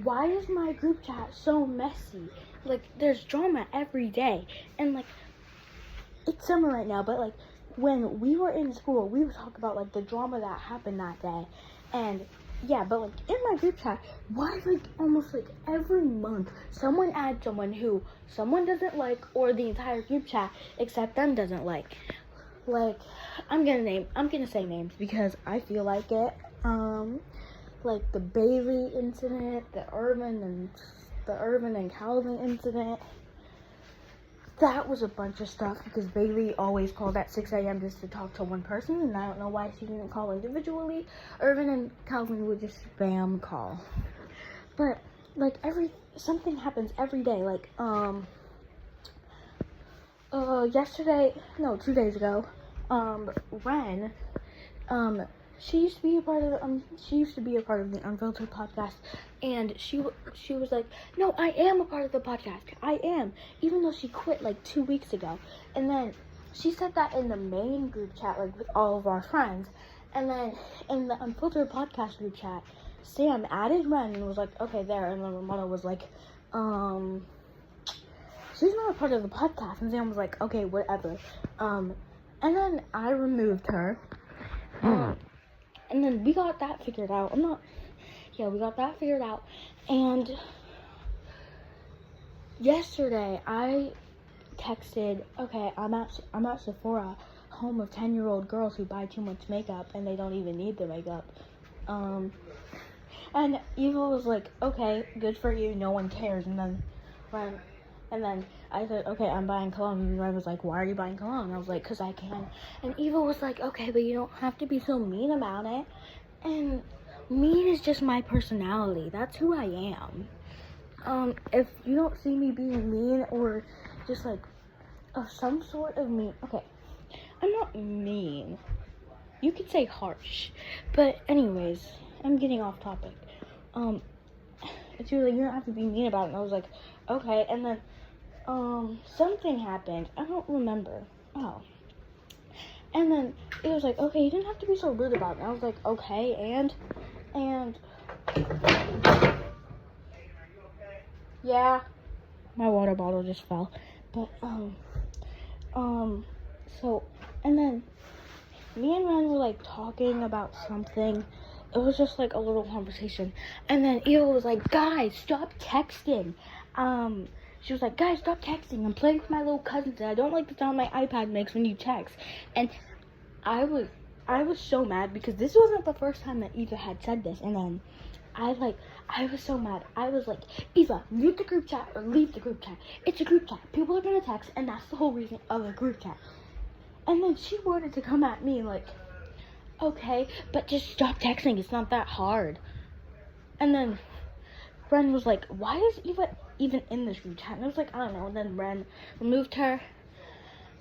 why is my group chat so messy? Like, there's drama every day. And, like, it's summer right now, but, like, when we were in school, we would talk about, like, the drama that happened that day. And, yeah, but, like, in my group chat, why, like, almost, like, every month, someone adds someone who someone doesn't like, or the entire group chat, except them, doesn't like. Like, I'm gonna say names, because I feel like it. Like, the Bailey incident, the Irvin and Calvin incident. That was a bunch of stuff, because Bailey always called at 6 a.m. just to talk to one person, and I don't know why she didn't call individually. Irvin and Calvin would just spam call. But, like, something happens every day. Like, 2 days ago, Ren, she used to be a part of the Unfiltered podcast, and she was like, no, I am a part of the podcast. I am, even though she quit like 2 weeks ago. And then she said that in the main group chat, like with all of our friends. And then in the Unfiltered podcast group chat, Sam added Ren and was like, okay, there. And then Ramona was like, she's not a part of the podcast. And Sam was like, okay, whatever. And then I removed her. And then we got that figured out. We got that figured out. And yesterday I texted, okay, I'm at Sephora, home of 10-year-old girls who buy too much makeup and they don't even need the makeup. And Eva was like, okay, good for you, no one cares. And then I said, okay, I'm buying cologne. And Ren was like, why are you buying cologne? And I was like, because I can. And Eva was like, okay, but you don't have to be so mean about it. And mean is just my personality. That's who I am. If you don't see me being mean or just like some sort of mean, okay, I'm not mean. You could say harsh. But anyways, I'm getting off topic. She was like, you don't have to be mean about it. And I was like, okay. And then something happened. I don't remember. Oh. And then it was like, okay, you didn't have to be so rude about it. And I was like, okay, and yeah, my water bottle just fell. But so, and then me and Ren were like talking about something. It was just like a little conversation. And then Eva was like, guys, stop texting. She was like, guys, stop texting. I'm playing with my little cousins and I don't like the sound my iPad makes when you text. And I was so mad because this wasn't the first time that Eva had said this. And then I was so mad. I was like, Eva, mute the group chat or leave the group chat. It's a group chat. People are gonna text and that's the whole reason of a group chat. And then she wanted to come at me like, okay, but just stop texting. It's not that hard. And then Ren was like, why is Eva even in this group chat? And I was like, I don't know. And then Ren removed her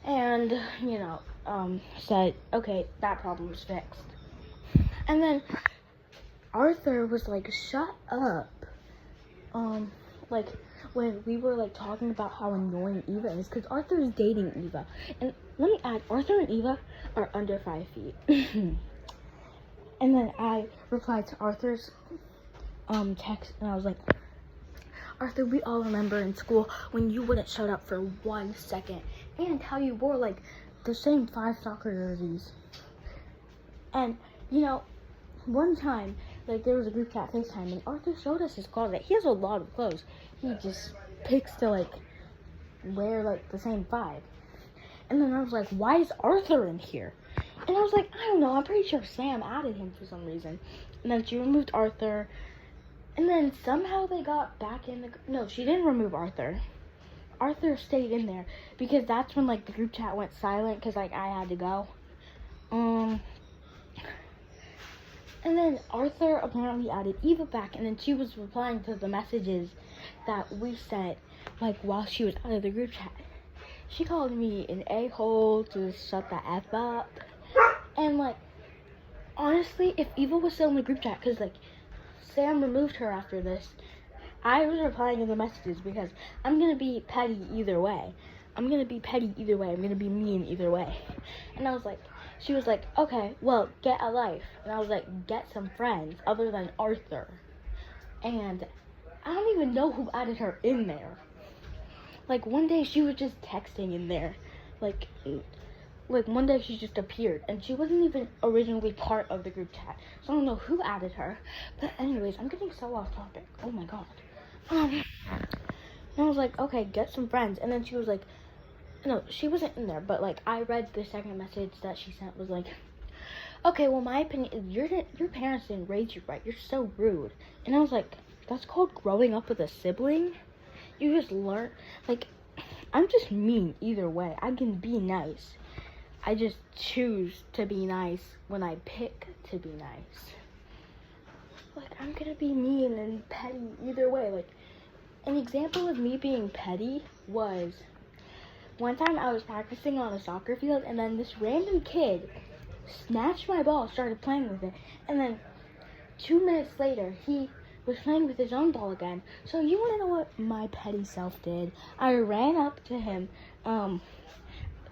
and, said, okay, that problem is fixed. And then Arthur was like, shut up. Like, when we were, like, talking about how annoying Eva is, because Arthur is dating Eva. And let me add, Arthur and Eva are under 5 feet. And then I replied to Arthur's text, and I was like, Arthur, we all remember in school when you wouldn't shut up for 1 second, and how you wore, like, the same 5 soccer jerseys. And, one time, like, there was a group chat FaceTime, and Arthur showed us his closet. He has a lot of clothes. He just picks to, like, wear, like, the same 5. And then I was like, why is Arthur in here? And I was like, I don't know, I'm pretty sure Sam added him for some reason. And then she removed Arthur. And then somehow they got back in the... No, she didn't remove Arthur. Arthur stayed in there. Because that's when, like, the group chat went silent. Because, like, I had to go. And then Arthur apparently added Eva back. And then she was replying to the messages that we sent, like, while she was out of the group chat. She called me an a-hole to shut the F up. And, like, honestly, if Eva was still in the group chat, because, like, Sam removed her after this, I was replying to the messages because I'm going to be petty either way. I'm going to be petty either way. I'm going to be mean either way. And I was like, she was like, okay, well, get a life. And I was like, get some friends other than Arthur. And I don't even know who added her in there. Like, one day she was just texting in there. Like one day she just appeared, and she wasn't even originally part of the group chat. So I don't know who added her. But anyways, I'm getting so off topic. Oh my god. And I was like, okay, get some friends. And then she was like, no, she wasn't in there. But like, I read the second message that she sent was like, okay, well, my opinion is your parents didn't raise you right. You're so rude. And I was like, that's called growing up with a sibling. You just learn. Like, I'm just mean either way. I can be nice. I just choose to be nice when I pick to be nice. Like, I'm gonna be mean and petty either way. Like, an example of me being petty was one time I was practicing on a soccer field, and then this random kid snatched my ball, started playing with it, and then 2 minutes later, he was playing with his own ball again. So you want to know what my petty self did? I ran up to him,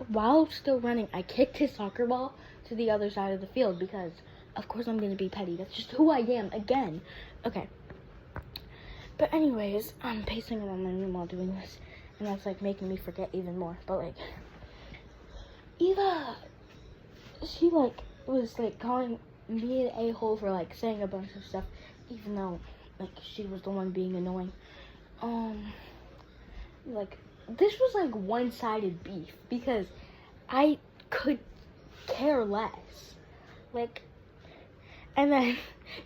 while still running, I kicked his soccer ball to the other side of the field because, of course, I'm going to be petty. That's just who I am, again. Okay. But anyways, I'm pacing around my room while doing this, and that's, like, making me forget even more. But, like, Eva, she, like, was, like, calling me an a-hole for, like, saying a bunch of stuff, even though, like, she was the one being annoying. Like, this was, like, one-sided beef, because I could care less. Like, and then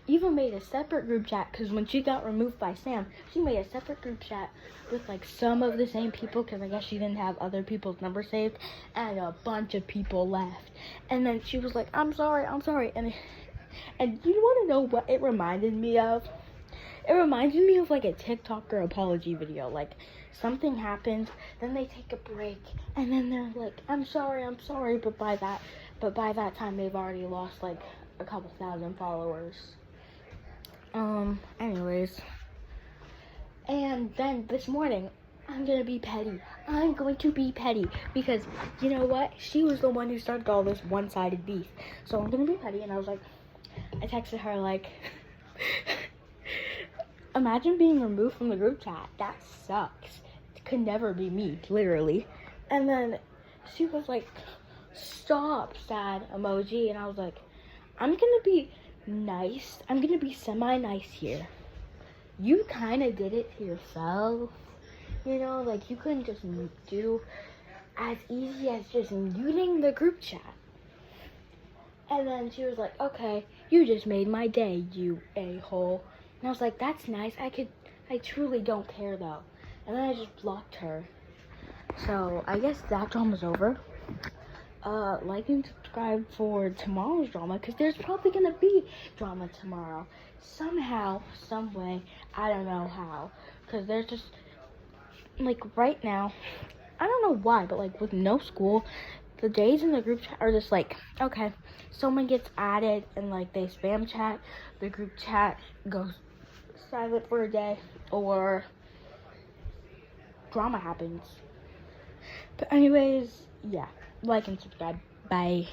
Eva made a separate group chat, because when she got removed by Sam, she made a separate group chat with, like, some of the same people, because I guess she didn't have other people's numbers saved, and a bunch of people left. And then she was like, I'm sorry, and you want to know what it reminded me of? It reminded me of, like, a TikToker apology video. Like, something happens, then they take a break, and then they're like, I'm sorry, but by that time, they've already lost, like, a couple thousand followers. Anyways. And then this morning, I'm going to be petty. Because, you know what? She was the one who started all this one-sided beef. So I'm going to be petty, and I was like, I texted her, like, imagine being removed from the group chat. That sucks. It could never be me, literally. And then she was like, stop, sad emoji. And I was like, I'm going to be nice. I'm going to be semi-nice here. You kind of did it to yourself. You know, like, you couldn't just do as easy as just muting the group chat. And then she was like, okay, you just made my day, you a-hole. And I was like, that's nice. I truly don't care, though. And then I just blocked her. So, I guess that drama's over. Like and subscribe for tomorrow's drama, because there's probably going to be drama tomorrow. Somehow, some way, I don't know how. Because there's just, like, right now, I don't know why, but, like, with no school, the days in the group chat are just like, okay, someone gets added and, like, they spam chat, the group chat goes silent for a day, or drama happens. But anyways, yeah, like and subscribe. Bye.